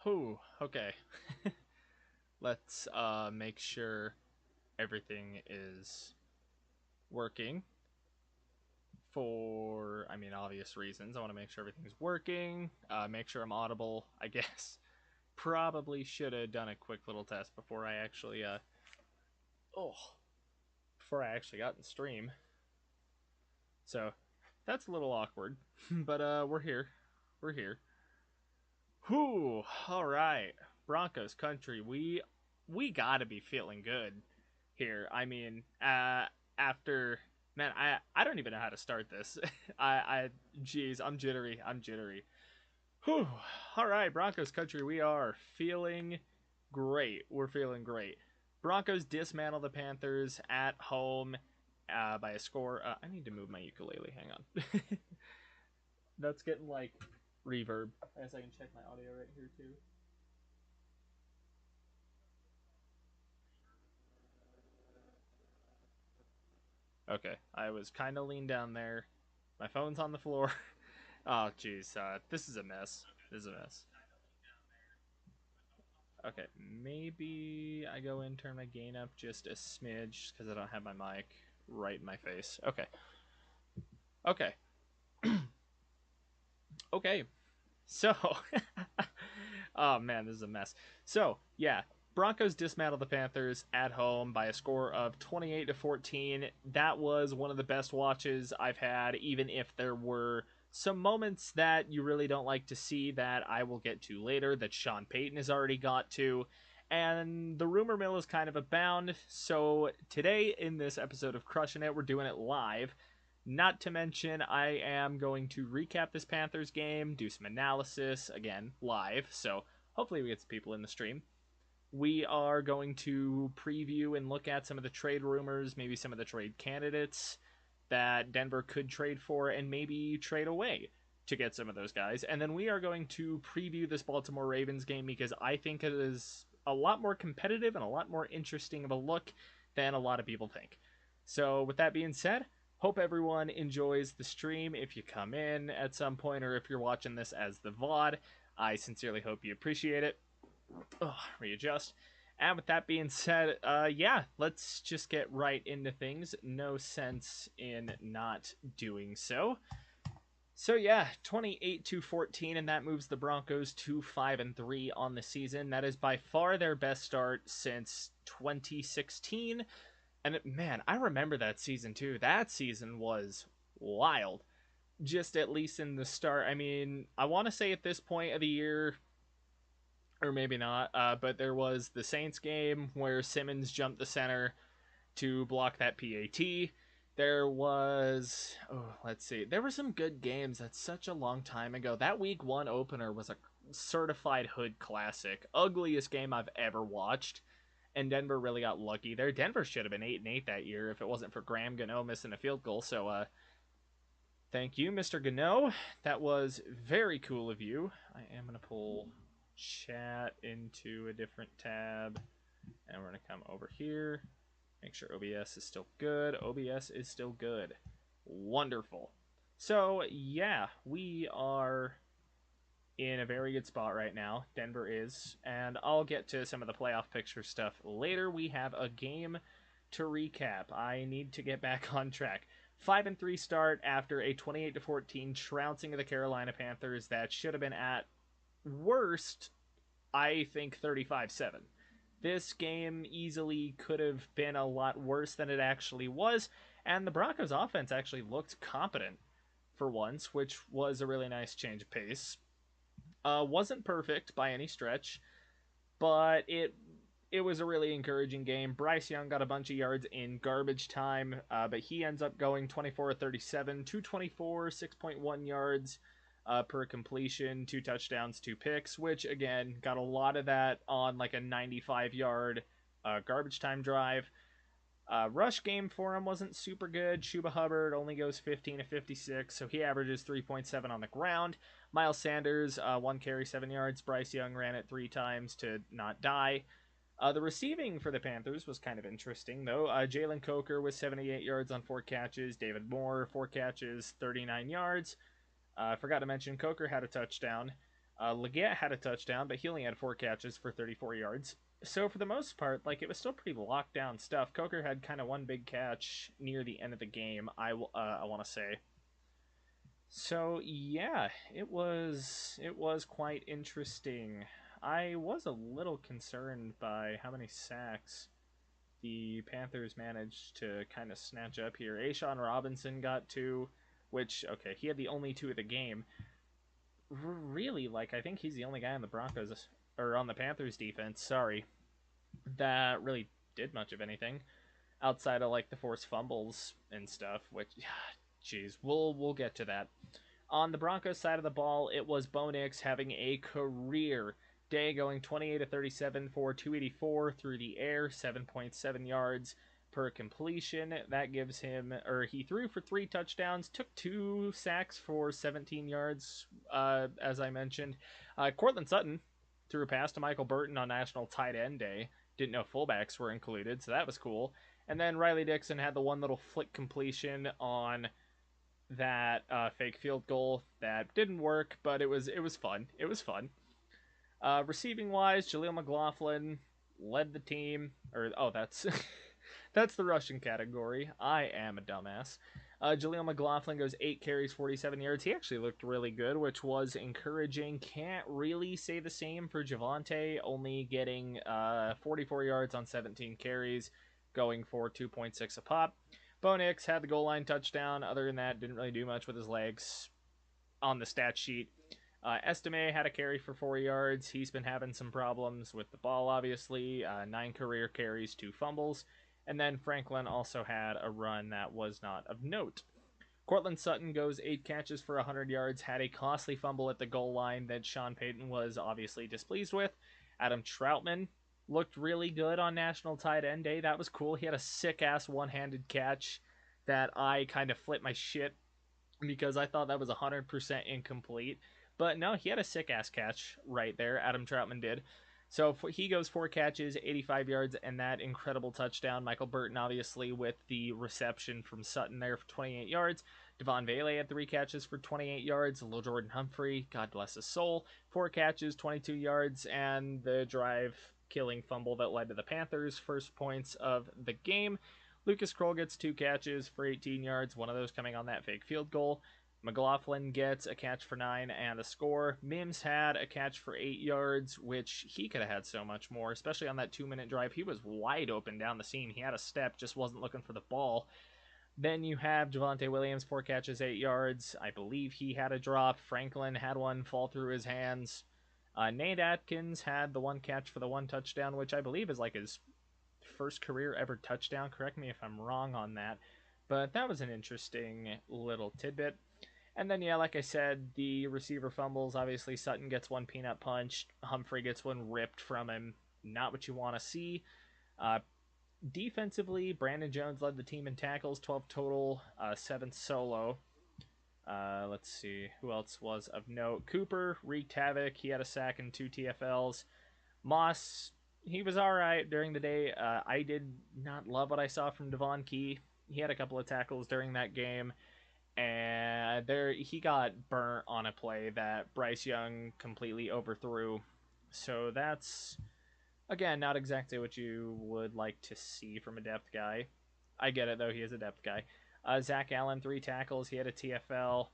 Whew, okay. Let's make sure everything is working for, I mean, obvious reasons. I want to make sure everything's working, make sure I'm audible, I guess. Probably should have done a quick little test before I actually, oh, before I actually got in stream. So, that's a little awkward, but we're here. We're here. Whew, alright. Broncos country, we gotta be feeling good here. I mean, after man, I don't even know how to start this. Jeez, I'm jittery. I'm jittery. Whew. All right, Broncos country, we are feeling great. We're feeling great. Broncos dismantle the Panthers at home by a score. I need to move my ukulele. Hang on. That's getting like reverb. I guess I can check my audio right here too. Okay, I was kind of leaned down there. My phone's on the floor. Oh, jeez. This is a mess. This is a mess. Okay, maybe I go in, turn my gain up just a smidge because I don't have my mic right in my face. Okay. Okay. Okay. So, oh man, this is a mess. So, yeah, Broncos dismantled the Panthers at home by a score of 28-14. That was one of the best watches I've had, even if there were some moments that you really don't like to see that I will get to later, that Sean Payton has already got to. And the rumor mill is kind of abound. So today in this episode of Crushin' It, we're doing it live. Not to mention, I am going to recap this Panthers game, do some analysis, again, live, so hopefully we get some people in the stream. we are going to preview and look at some of the trade rumors, maybe some of the trade candidates that Denver could trade for, and maybe trade away to get some of those guys. And then we are going to preview this Baltimore Ravens game because I think it is a lot more competitive and a lot more interesting of a look than a lot of people think. So, with that being said, hope everyone enjoys the stream. If you come in at some point or if you're watching this as the VOD, I sincerely hope you appreciate it. Readjust. And with that being said, yeah, let's just get right into things. No sense in not doing so. So yeah, 28-14, and that moves the Broncos to 5-3 on the season. That is by far their best start since 2016. And man, I remember that season too. That season was wild. Just at least in the start. I mean, I want to say at this point of the year, or maybe not, but there was the Saints game where Simmons jumped the center to block that PAT. There was, let's see, there were some good games. That's such a long time ago. That week 1 opener was a certified hood classic. Ugliest game I've ever watched. And Denver really got lucky there. Denver should have been 8-8 that year if it wasn't for Graham Gano missing a field goal. So, thank you, Mr. Gano. That was very cool of you. I am going to pull chat into a different tab. And we're going to come over here. Make sure OBS is still good. OBS is still good. Wonderful. So, yeah, we are in a very good spot right now. Denver is. And I'll get to some of the playoff picture stuff later. We have a game to recap. I need to get back on track. 5-3 start after a 28-14 trouncing of the Carolina Panthers that should have been at worst, I think, 35-7. This game easily could have been a lot worse than it actually was, and the Broncos offense actually looked competent for once, which was a really nice change of pace. Wasn't perfect by any stretch, but it was a really encouraging game. Bryce Young got a bunch of yards in garbage time, but he ends up going 24-37, 224, 6.1 yards per completion, 2 touchdowns, 2 picks, which again got a lot of that on like a 95-yard garbage time drive. Rush game for him wasn't super good. Chuba Hubbard only goes 15-56, so he averages 3.7 on the ground. Miles Sanders, 1 carry, 7 yards. Bryce Young ran it 3 times to not die. The receiving for the Panthers was kind of interesting, though. Jalen Coker with 78 yards on 4 catches. David Moore, 4 catches, 39 yards. I forgot to mention Coker had a touchdown. Leggett had a touchdown, but he only had 4 catches for 34 yards. So for the most part, like, it was still pretty locked down stuff. Coker had kind of one big catch near the end of the game, I want to say. So yeah, it was quite interesting. I was a little concerned by how many sacks the Panthers managed to kind of snatch up here. A'Shawn Robinson got 2, which, okay, he had the only 2 of the game. Really, like, I think he's the only guy on the Broncos, or on the Panthers defense, sorry, that really did much of anything outside of, like, the forced fumbles and stuff, which, jeez, we'll get to that. On the Broncos side of the ball, it was Bo Nix having a career day, going 28-37 for 284 through the air, 7.7 yards per completion. That gives him, or he threw for 3 touchdowns, took 2 sacks for 17 yards, as I mentioned. Cortland Sutton threw a pass to Michael Burton on National Tight End Day. Didn't know fullbacks were included, so that was cool. And then Riley Dixon had the one little flick completion on that fake field goal that didn't work, but it was fun. It was fun. Receiving wise, Jaleel McLaughlin led the team. That's that's the rushing category. I am a dumbass. Jaleel McLaughlin goes 8 carries, 47 yards. He actually looked really good, which was encouraging. Can't really say the same for Javonte, only getting 44 yards on 17 carries, going for 2.6 a pop. Bo Nix had the goal line touchdown. Other than that, didn't really do much with his legs on the stat sheet. Estime had a carry for 4 yards. He's been having some problems with the ball, obviously. 9 career carries, 2 fumbles. And then Franklin also had a run that was not of note. Cortland Sutton goes 8 catches for 100 yards, had a costly fumble at the goal line that Sean Payton was obviously displeased with. Adam Troutman looked really good on National Tight End Day. That was cool. He had a sick ass one handed catch that I kind of flipped my shit because I thought that was 100% incomplete. But no, he had a sick ass catch right there. Adam Troutman did. So he goes 4 catches, 85 yards, and that incredible touchdown. Michael Burton, obviously, with the reception from Sutton there for 28 yards. Devon Vele had 3 catches for 28 yards. Lil Jordan Humphrey, God bless his soul, 4 catches, 22 yards, and the drive killing fumble that led to the Panthers' first points of the game. Lucas Kroll gets 2 catches for 18 yards, one of those coming on that fake field goal. McLaughlin gets a catch for 9 and a score. Mims had a catch for 8 yards, which he could have had so much more, especially on that 2-minute drive. He was wide open down the seam. He had a step, just wasn't looking for the ball. Then you have Javonte Williams, 4 catches, 8 yards. I believe he had a drop. Franklin had one fall through his hands. Nate Atkins had the 1 catch for the 1 touchdown, which I believe is like his first career ever touchdown. Correct me if I'm wrong on that. But that was an interesting little tidbit. And then, yeah, like I said, the receiver fumbles. Obviously, Sutton gets one peanut punched. Humphrey gets one ripped from him. Not what you want to see. Defensively, Brandon Jones led the team in tackles, 12 total, 7 solo. Let's see, who else was of note? Cooper wreaked havoc. He had a sack and 2 TFLs. Moss, he was all right during the day. I did not love what I saw from Devon Key. He had a couple of tackles during that game, and there he got burnt on a play that Bryce Young completely overthrew. So that's, again, not exactly what you would like to see from a depth guy. I get it, though. He is a depth guy. Zach Allen, 3 tackles. He had a TFL.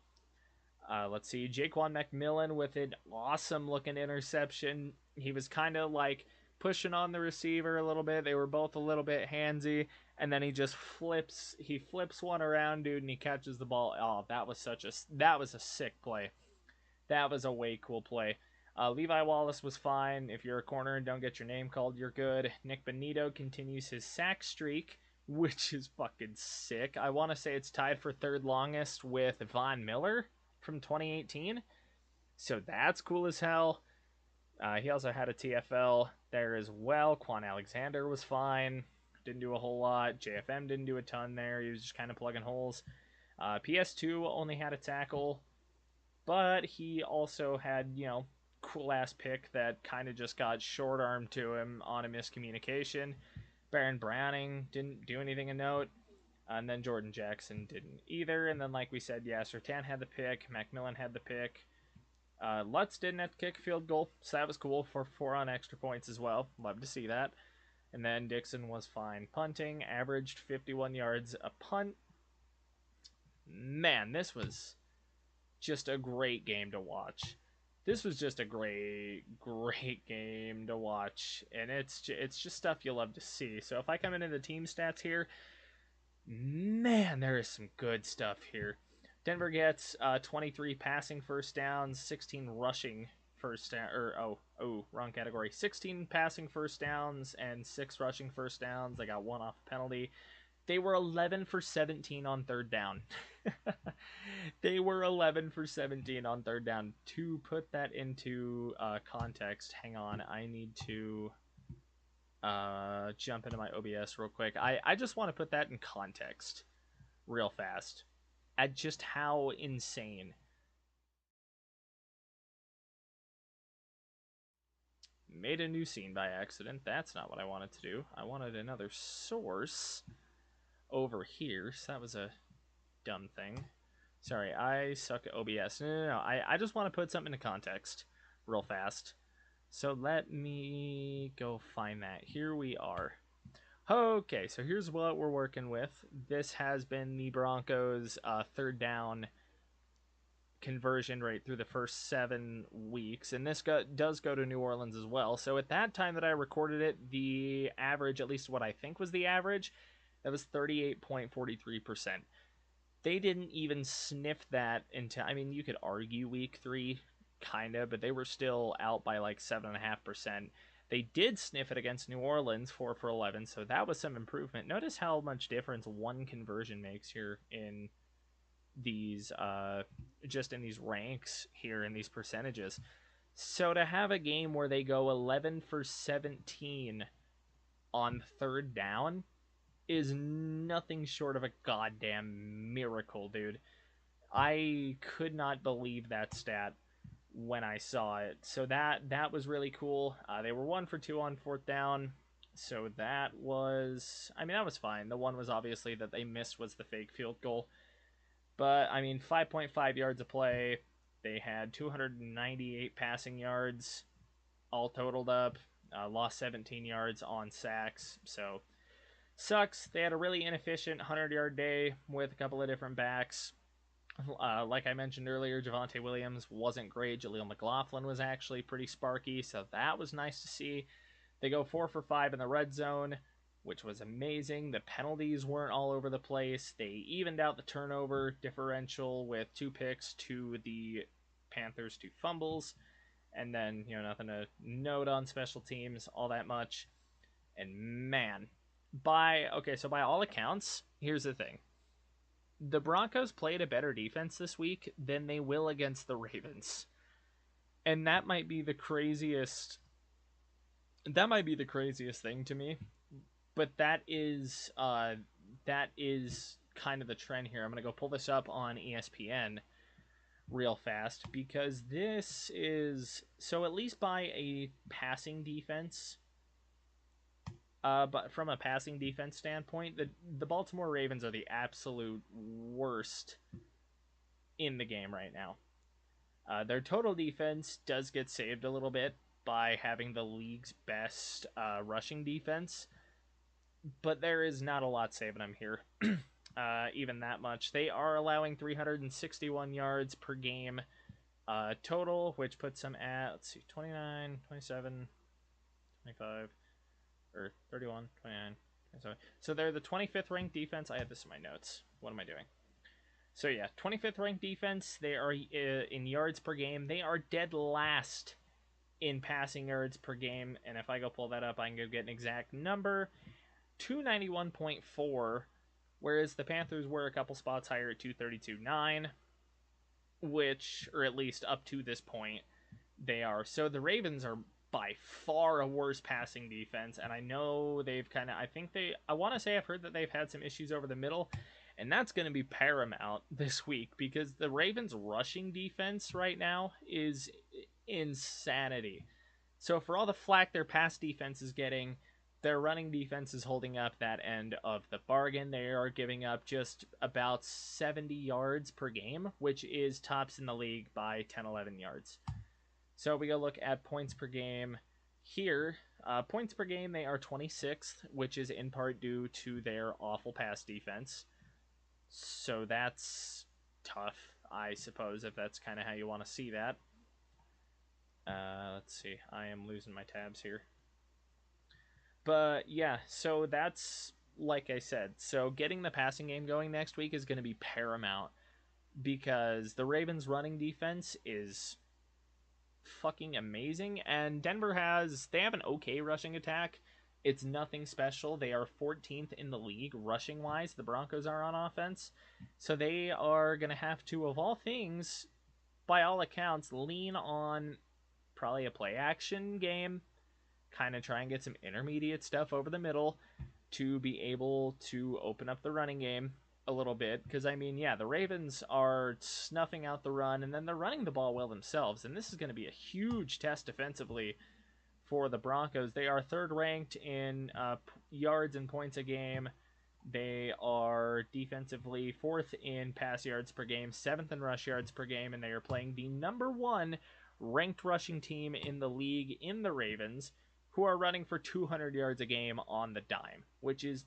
Let's see. Jaquan McMillan with an awesome looking interception. He was kind of like pushing on the receiver a little bit. They were both a little bit handsy. And then he just flips. He flips one around, dude, and he catches the ball. Oh, that was a sick play. That was a way cool play. Levi Wallace was fine. If you're a corner and don't get your name called, you're good. Nick Benito continues his sack streak, which is fucking sick. I want to say it's tied for third longest with Von Miller from 2018. So that's cool as hell. He also had a TFL there as well. Quan Alexander was fine. Didn't do a whole lot. JFM didn't do a ton there. He was just kind of plugging holes. PS2 only had a tackle, but he also had, cool ass pick that kind of just got short armed to him on a miscommunication. Baron Browning didn't do anything of note. And then Jordan Jackson didn't either. And then, like we said, yeah, Surtain had the pick. Macmillan had the pick. Lutz didn't have to kick a field goal, so that was cool for 4 on extra points as well. Love to see that. And then Dixon was fine punting, averaged 51 yards a punt. Man, this was just a great game to watch. This was just a great game to watch, and it's just stuff you love to see. So if I come into the team stats here, man, there is some good stuff here. Denver gets 23 passing first downs, 16 rushing first down, wrong category. 16 passing first downs and 6 rushing first downs. They got 1 off penalty. They were 11 for 17 on third down. They were 11 for 17 on third down. To put that into context, hang on, I need to jump into my OBS real quick. I just want to put that in context real fast at just how insane. Made a new scene by accident. That's not what I wanted to do. I wanted another source over here, so that was a dumb thing. Sorry, I suck at OBS. No. I just want to put something into context real fast. So let me go find that. Here we are. Okay, so here's what we're working with. This has been the Broncos' third down conversion rate through the first 7 weeks, and this does go to New Orleans as well. So at that time that I recorded it, the average, at least what I think was the average, that was 38.43%. They didn't even sniff that into, I mean, you could argue week 3, kind of, but they were still out by like 7.5%. They did sniff it against New Orleans, 4 for 11, so that was some improvement. Notice how much difference one conversion makes here in these, just in these ranks here in these percentages. So to have a game where they go 11 for 17 on third down is nothing short of a goddamn miracle, dude. I could not believe that stat when I saw it. So that was really cool. They were 1 for 2 on fourth down. So that was, I mean, that was fine. The one was obviously that they missed was the fake field goal. But I mean, 5.5 yards a play. They had 298 passing yards all totaled up. Lost 17 yards on sacks. So sucks. They had a really inefficient 100-yard day with a couple of different backs. Like I mentioned earlier, Javonte Williams wasn't great. Jaleel McLaughlin was actually pretty sparky, so that was nice to see. They go 4 for 5 in the red zone, which was amazing. The penalties weren't all over the place. They evened out the turnover differential with 2 picks to the Panthers, 2 fumbles, and then, nothing to note on special teams all that much. And man, by all accounts, here's the thing. The Broncos played a better defense this week than they will against the Ravens. And that might be the craziest thing to me. But that is kind of the trend here. I'm going to go pull this up on ESPN real fast because this is so at least by a passing defense. But from a passing defense standpoint, the Baltimore Ravens are the absolute worst in the game right now. Their total defense does get saved a little bit by having the league's best rushing defense, but there is not a lot saving them here. Even that much. They are allowing 361 yards per game total, which puts them at, 29, 27, 25, or 31, 29, 27. So they're the 25th ranked defense. I have this in my notes. What am I doing? So yeah, 25th ranked defense. They are in yards per game. They are dead last in passing yards per game. And if I go pull that up, I can go get an exact number. 291.4, whereas the Panthers were a couple spots higher at 232.9, which, or at least up to this point, they are. So the Ravens are by far a worse passing defense, and I know they've I want to say I've heard that they've had some issues over the middle, and that's going to be paramount this week because the Ravens' rushing defense right now is insanity. So for all the flack their pass defense is getting, their running defense is holding up that end of the bargain. They are giving up just about 70 yards per game, which is tops in the league by 10, 11 yards. So we go look at points per game here. Points per game, they are 26th, which is in part due to their awful pass defense. So that's tough, I suppose, if that's kind of how you want to see that. Let's see. I am losing my tabs here. But yeah, so that's, like I said, so getting the passing game going next week is going to be paramount because the Ravens' running defense is fucking amazing, and Denver they have an okay rushing attack. It's nothing special. They are 14th in the league rushing wise. The Broncos are on offense, so they are going to have to, of all things, by all accounts, lean on probably a play action game, kind of try and get some intermediate stuff over the middle to be able to open up the running game a little bit. Because, I mean, yeah, the Ravens are snuffing out the run, and then they're running the ball well themselves. And this is going to be a huge test defensively for the Broncos. They are third ranked in yards and points a game. They are defensively fourth in pass yards per game, seventh in rush yards per game, and they are playing the number 1 ranked rushing team in the league in the Ravens, who are running for 200 yards a game on the dime, which is,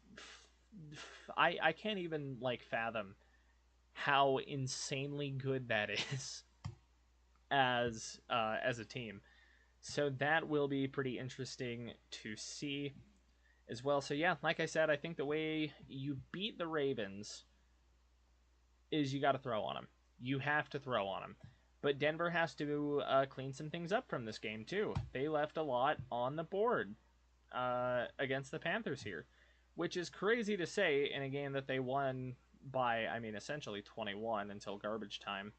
I can't even fathom how insanely good that is as a team. So that will be pretty interesting to see as well. So yeah, like I said, I think the way you beat the Ravens is you got to throw on them. You have to throw on them. But Denver has to clean some things up from this game too. They left a lot on the board against the Panthers here, which is crazy to say in a game that they won by, I mean, essentially 21 until garbage time.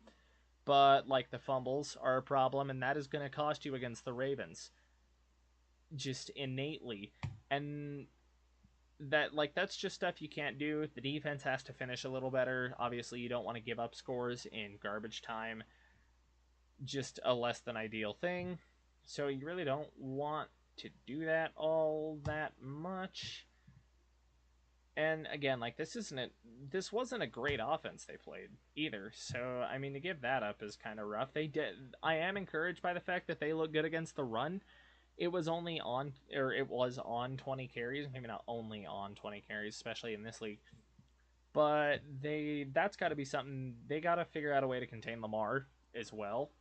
but like the fumbles are a problem, and that is going to cost you against the Ravens just innately. And that's just stuff you can't do. The defense has to finish a little better. Obviously, you don't want to give up scores in garbage time. Just a less than ideal thing. So you really don't want to do that all that much. And again, like this wasn't a great offense they played either. So I mean, to give that up is kind of rough. They did. I am encouraged by the fact that they look good against the run. It was on 20 carries, maybe not only on 20 carries, especially in this league. But that's got to be something they got to figure out a way to contain Lamar as well,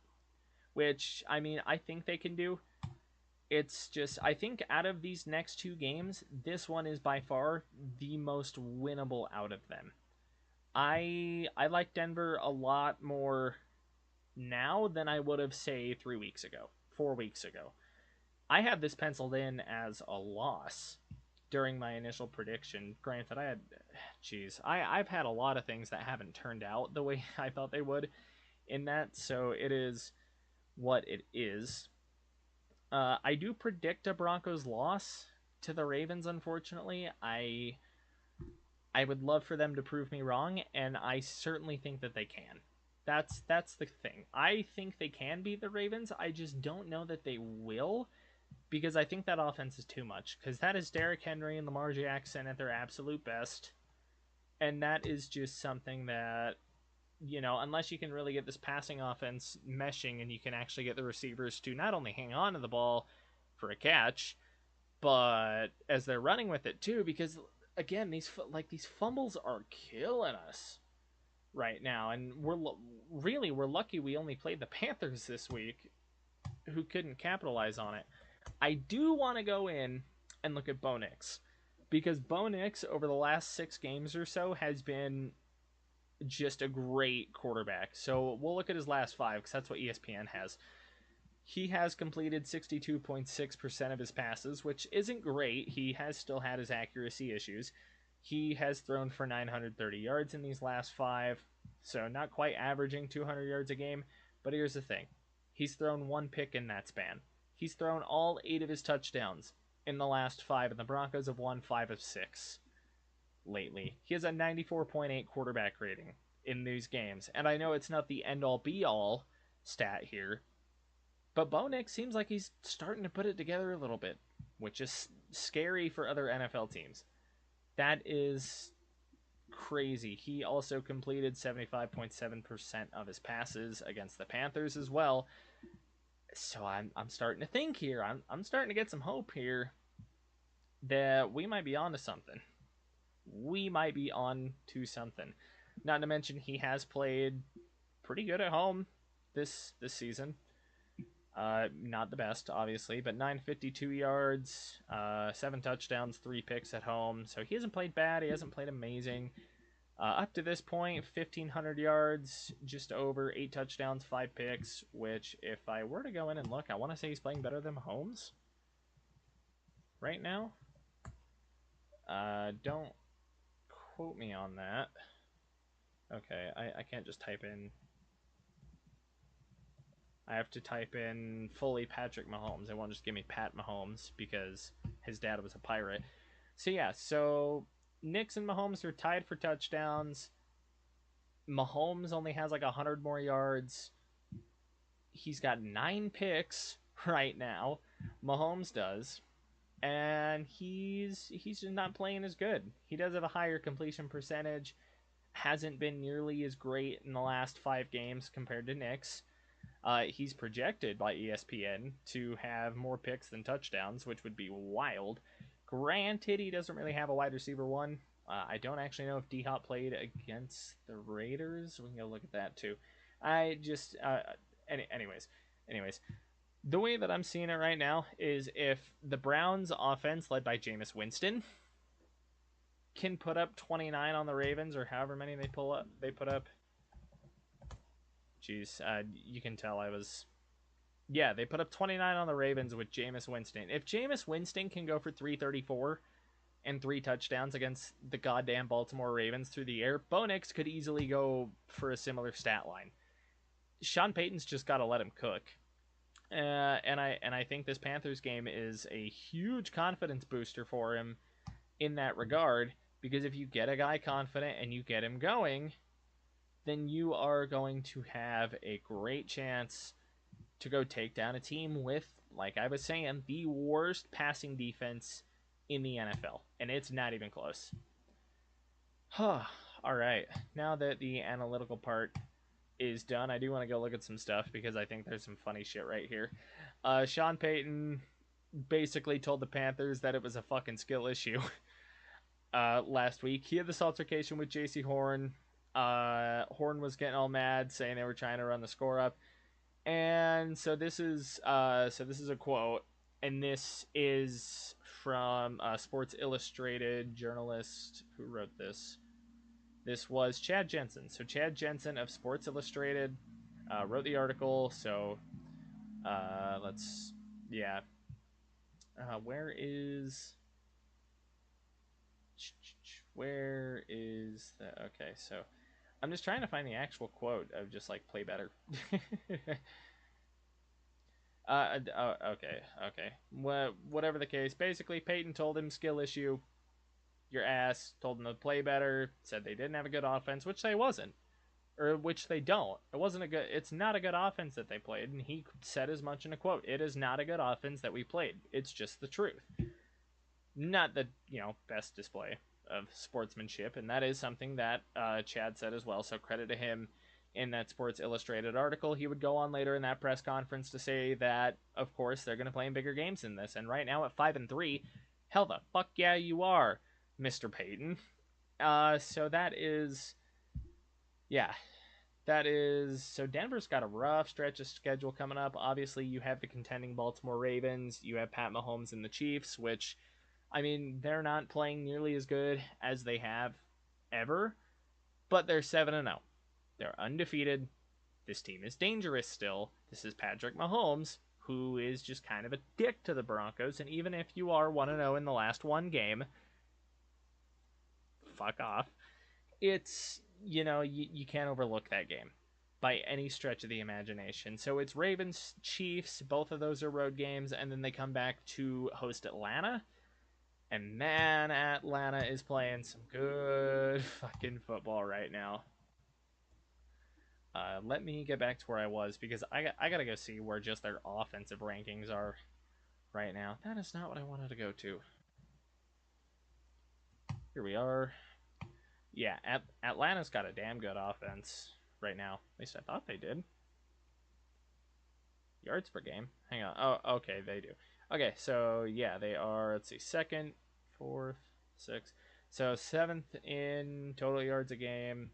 which I mean, I think they can do. It's just I think out of these next two games, this one is by far the most winnable out of them. I like Denver a lot more now than I would have say 3 weeks ago, 4 weeks ago. I had this penciled in as a loss during my initial prediction. Granted, I've had a lot of things that haven't turned out the way I thought they would in that, so it is what it is. I do predict a Broncos loss to the Ravens. Unfortunately, I would love for them to prove me wrong, and I certainly think that they can. That's the thing. I think they can beat the Ravens. I just don't know that they will, because I think that offense is too much. Because that is Derrick Henry and Lamar Jackson at their absolute best, and that is just something that, unless you can really get this passing offense meshing and you can actually get the receivers to not only hang on to the ball for a catch, but as they're running with it too, because again, these fumbles are killing us right now, and we're lucky we only played the Panthers this week, who couldn't capitalize on it. I do want to go in and look at Bo Nix, because Bo Nix over the last 6 games or so has been just a great quarterback. So we'll look at his last 5 because that's what ESPN has. He has completed 62.6% of his passes, which isn't great. He has still had his accuracy issues. He has thrown for 930 yards in these last 5, so not quite averaging 200 yards a game. But here's the thing. He's thrown 1 pick in that span. He's thrown all 8 of his touchdowns in the last 5, and the Broncos have won 5 of 6 lately. He has a 94.8 quarterback rating in these games. And I know it's not the end-all be-all stat here, but Bo Nix seems like he's starting to put it together a little bit, which is scary for other NFL teams. That is crazy. He also completed 75.7% of his passes against the Panthers as well. So I'm starting to think here. I'm starting to get some hope here that we might be onto something. Not to mention he has played pretty good at home this season. Not the best, obviously, but 952 yards, 7 touchdowns, 3 picks at home. So he hasn't played bad. He hasn't played amazing. Up to this point, 1,500 yards, just over 8 touchdowns, 5 picks, which if I were to go in and look, I want to say he's playing better than Mahomes right now. Don't quote me on that. Okay, I can't just type in. I have to type in fully Patrick Mahomes. They won't just give me Pat Mahomes because his dad was a Pirate. So yeah, so Nix and Mahomes are tied for touchdowns. Mahomes only has like 100 more yards. He's got 9 picks right now. Mahomes does. And he's just not playing as good. He does have a higher completion percentage. Hasn't been nearly as great in the last 5 games compared to Nix. He's projected by ESPN to have more picks than touchdowns, which would be wild. Granted, he doesn't really have a wide receiver 1. I don't actually know if D-Hop played against the Raiders. We can go look at that too. Anyways, the way that I'm seeing it right now is if the Browns offense led by Jameis Winston can put up 29 on the Ravens, or however many they put up. Jeez, you can tell I was... Yeah, they put up 29 on the Ravens with Jameis Winston. If Jameis Winston can go for 334 and 3 touchdowns against the goddamn Baltimore Ravens through the air, Bo Nix could easily go for a similar stat line. Sean Payton's just got to let him cook. And I think this Panthers game is a huge confidence booster for him in that regard, because if you get a guy confident and you get him going, then you are going to have a great chance to go take down a team with, like I was saying, the worst passing defense in the NFL. And it's not even close. All right. Now that the analytical part is done, I do want to go look at some stuff because I think there's some funny shit right here. Sean Payton basically told the Panthers that it was a fucking skill issue last week. He had this altercation with JC Horn. Horn was getting all mad, saying they were trying to run the score up. And so this is a quote, and this is from Sports Illustrated journalist who wrote this. This was Chad Jensen. So Chad Jensen of Sports Illustrated wrote the article. So let's, yeah. Where is the, okay, so I'm just trying to find the actual quote of just like play better. Okay. Whatever the case, basically Payton told him skill issue, your ass, told him to play better, said they didn't have a good offense, which they wasn't, or which they don't. It's not a good offense that they played, and he said as much in a quote. It is not a good offense that we played. It's just the truth. Not the, best display of sportsmanship, and that is something that Chad said as well, so credit to him. In that Sports Illustrated article, he would go on later in that press conference to say that, of course, they're going to play in bigger games than this. And right now at 5-3, hell the fuck yeah, you are, Mr. Payton. So that is, yeah, so Denver's got a rough stretch of schedule coming up. Obviously, you have the contending Baltimore Ravens. You have Pat Mahomes and the Chiefs, which, I mean, they're not playing nearly as good as they have ever, but they're 7-0. They're undefeated. This team is dangerous still. This is Patrick Mahomes, who is just kind of a dick to the Broncos. And even if you are 1-0 in the last one game, fuck off. It's, you can't overlook that game by any stretch of the imagination. So it's Ravens, Chiefs. Both of those are road games. And then they come back to host Atlanta. And man, Atlanta is playing some good fucking football right now. Let me get back to where I was, because I gotta go see where just their offensive rankings are right now. That is not what I wanted to go to. Here we are. Yeah, Atlanta's got a damn good offense right now. At least I thought they did. Yards per game. Hang on. Oh, okay, they do. Okay, so yeah, they are, let's see, second, fourth, sixth. So 7th in total yards a game.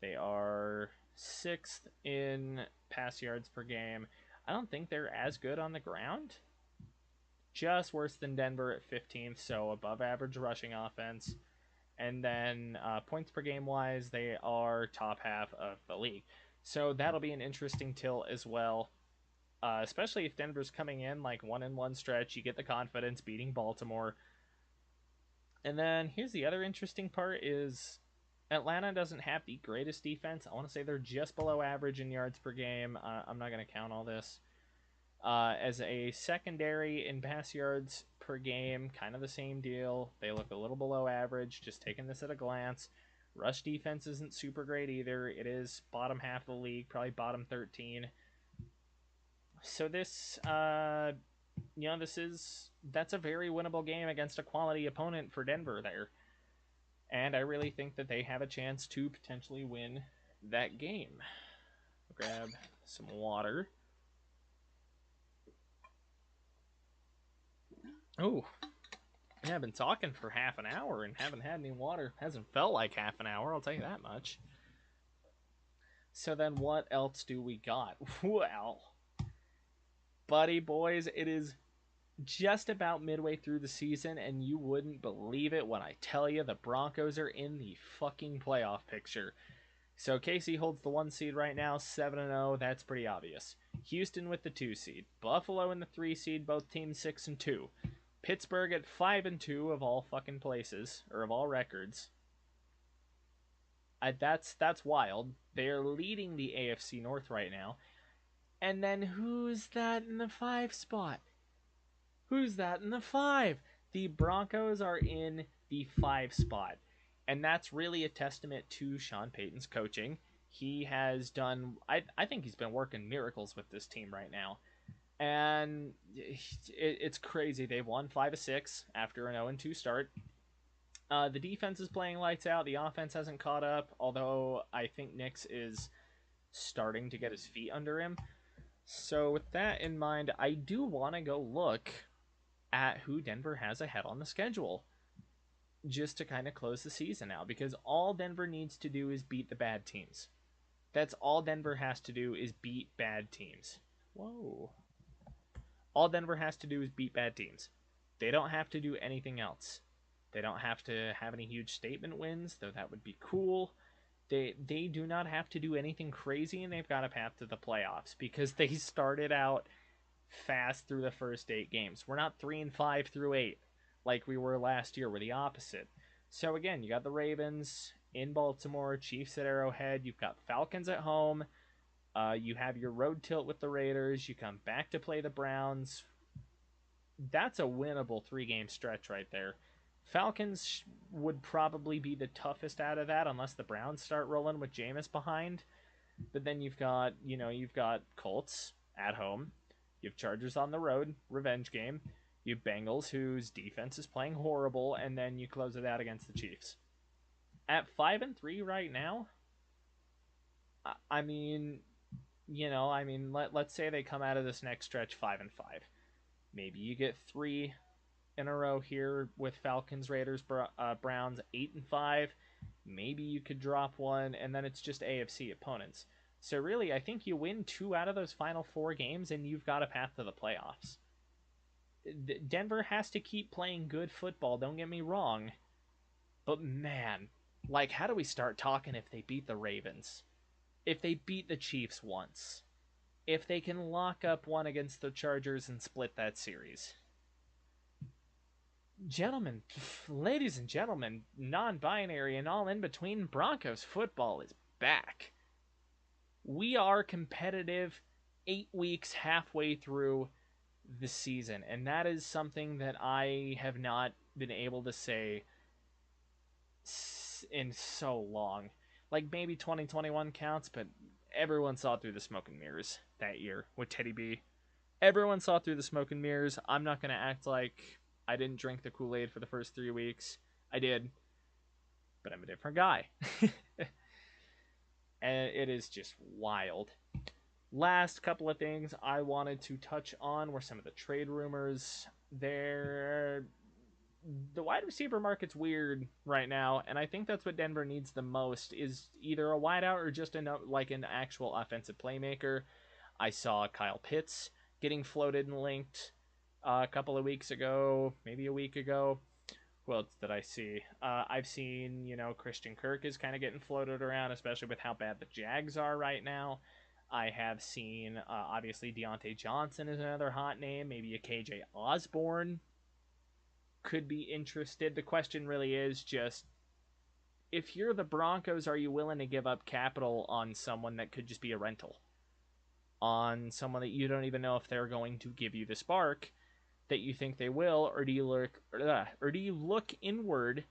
They are 6th in pass yards per game. I don't think they're as good on the ground. Just worse than Denver at 15th, so above average rushing offense. And then points per game wise, they are top half of the league. So that'll be an interesting tilt as well. Especially if Denver's coming in like 1-1 stretch, you get the confidence beating Baltimore. And then here's the other interesting part is Atlanta doesn't have the greatest defense. I want to say they're just below average in yards per game. I'm not going to count all this. As a secondary in pass yards per game, kind of the same deal. They look a little below average, just taking this at a glance. Rush defense isn't super great either. It is bottom half of the league, probably bottom 13. So this, that's a very winnable game against a quality opponent for Denver there. And I really think that they have a chance to potentially win that game. Grab some water. Oh, yeah, I've been talking for half an hour and haven't had any water. Hasn't felt like half an hour, I'll tell you that much. So then what else do we got? Well, buddy boys, it is just about midway through the season, and you wouldn't believe it when I tell you the Broncos are in the fucking playoff picture. So KC holds the 1 seed right now, 7-0. That's pretty obvious. Houston with the 2 seed. Buffalo in the 3 seed, both teams 6-2. Pittsburgh at 5-2 of all fucking places, or of all records. That's wild. They're leading the AFC North right now. And then who's that in the 5 spot? Who's that in the 5? The Broncos are in the 5 spot. And that's really a testament to Sean Payton's coaching. He has done, I think he's been working miracles with this team right now. And it's crazy. They've won 5 of 6 after an 0-2 start. The defense is playing lights out. The offense hasn't caught up, although I think Nix is starting to get his feet under him. So with that in mind, I do want to go look at who Denver has ahead on the schedule just to kind of close the season out, because all Denver needs to do is beat the bad teams. That's all Denver has to do is beat bad teams. Whoa. All Denver has to do is beat bad teams. They don't have to do anything else. They don't have to have any huge statement wins, though that would be cool. They do not have to do anything crazy, and they've got a path to the playoffs because they started out fast through the first 8 games. We're not 3-5 through 8 like we were last year. We're the opposite. So again, you got the Ravens in Baltimore, Chiefs at Arrowhead. You've got Falcons at home. You have your road tilt with the Raiders. You come back to play the Browns. That's a winnable 3-game stretch right there. Falcons would probably be the toughest out of that unless the Browns start rolling with Jameis behind. But then you've got Colts at home. You have Chargers on the road, revenge game. You have Bengals, whose defense is playing horrible, and then you close it out against the Chiefs. At 5-3 right now, I mean, let's say they come out of this next stretch 5-5. Maybe you get 3 in a row here with Falcons, Raiders, Browns, 8-5. Maybe you could drop one, and then it's just AFC opponents. So really, I think you win 2 out of those final 4 games, and you've got a path to the playoffs. Denver has to keep playing good football, don't get me wrong. But man, how do we start talking if they beat the Ravens? If they beat the Chiefs once? If they can lock up one against the Chargers and split that series? Gentlemen, ladies and gentlemen, non-binary and all in between, Broncos football is back. We are competitive 8 weeks halfway through the season, and that is something that I have not been able to say in so long. Maybe 2021 counts, but everyone saw through the smoke and mirrors that year with Teddy B. Everyone saw through the smoke and mirrors. I'm not going to act like I didn't drink the Kool-Aid for the first 3 weeks. I did, but I'm a different guy. And it is just wild. Last couple of things I wanted to touch on were some of the trade rumors. The wide receiver market's weird right now, and I think that's what Denver needs the most, is either a wideout or just an actual offensive playmaker. I saw Kyle Pitts getting floated and linked a couple of weeks ago, maybe a week ago. Who else did I see? I've seen, Christian Kirk is kind of getting floated around, especially with how bad the Jags are right now. I have seen, obviously, Deontay Johnson is another hot name. Maybe a KJ Osborne could be interested. The question really is just, if you're the Broncos, are you willing to give up capital on someone that could just be a rental? On someone that you don't even know if they're going to give you the spark that you think they will, or do you look inward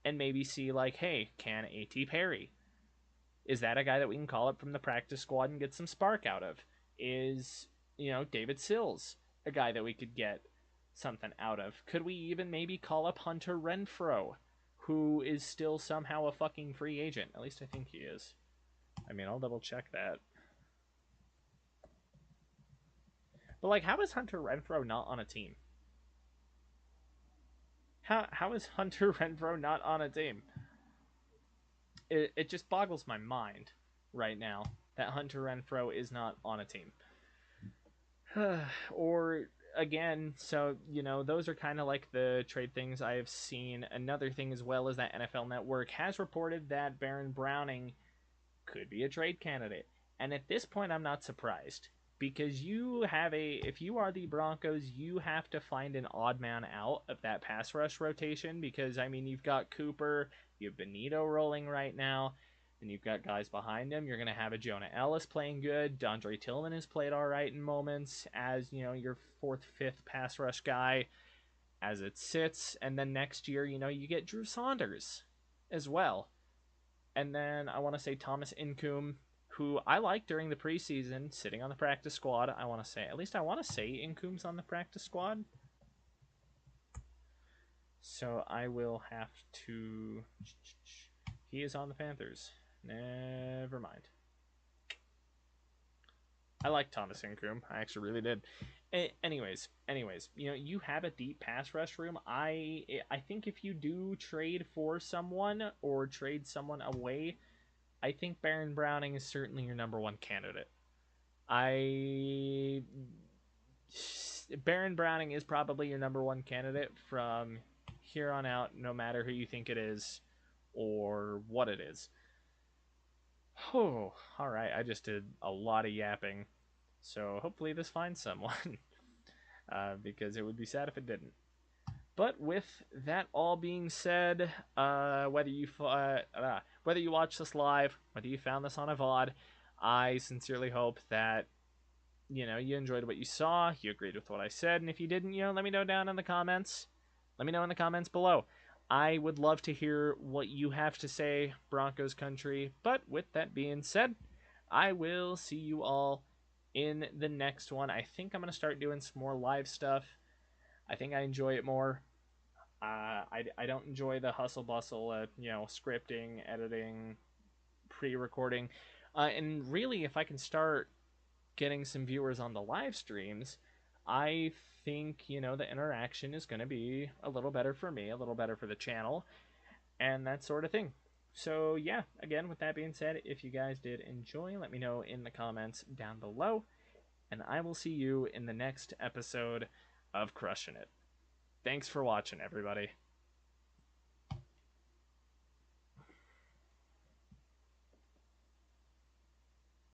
and maybe see hey, can A.T. Perry, is that a guy that we can call up from the practice squad and get some spark out of? Is David Sills a guy that we could get something out of? Could we even maybe call up Hunter Renfrow, who is still somehow a fucking free agent? At least I think he is. I'll double check that. But how is Hunter Renfrow not on a team? How is Hunter Renfrow not on a team? It just boggles my mind right now that Hunter Renfrow is not on a team. Or again, so those are kind of the trade things I have seen. Another thing as well is that NFL Network has reported that Baron Browning could be a trade candidate. And at this point, I'm not surprised, because if you are the Broncos, you have to find an odd man out of that pass rush rotation, because you've got Cooper, you have Benito rolling right now. and you've got guys behind him. You're going to have a Jonah Ellis playing good. Dondre Tillman has played all right in moments as, your fourth, fifth pass rush guy as it sits. And then next year, you get Drew Saunders as well. And then I want to say Thomas Incoom, who I like during the preseason, sitting on the practice squad. I want to say Incoom's on the practice squad. So I will have to. He is on the Panthers. Never mind. I like Thomas Incoom. I actually really did. Anyways, you have a deep pass rush room. I think if you do trade for someone or trade someone away, I think Baron Browning is certainly your number one candidate. Baron Browning is probably your number one candidate from here on out, no matter who you think it is or what it is. Oh, all right. I just did a lot of yapping. So hopefully this finds someone. Because it would be sad if it didn't. But with that all being said, whether you watch this live, whether you found this on a VOD, I sincerely hope that you enjoyed what you saw, you agreed with what I said, and if you didn't, let me know down in the comments. Let me know in the comments below. I would love to hear what you have to say, Broncos country. But with that being said, I will see you all in the next one. I think I'm going to start doing some more live stuff. I think I enjoy it more. I don't enjoy the hustle bustle at, scripting, editing, pre-recording. And really, if I can start getting some viewers on the live streams, I think, the interaction is going to be a little better for me, a little better for the channel, and that sort of thing. So, yeah, again, with that being said, if you guys did enjoy, let me know in the comments down below, and I will see you in the next episode of Crushin' It. Thanks for watching, everybody.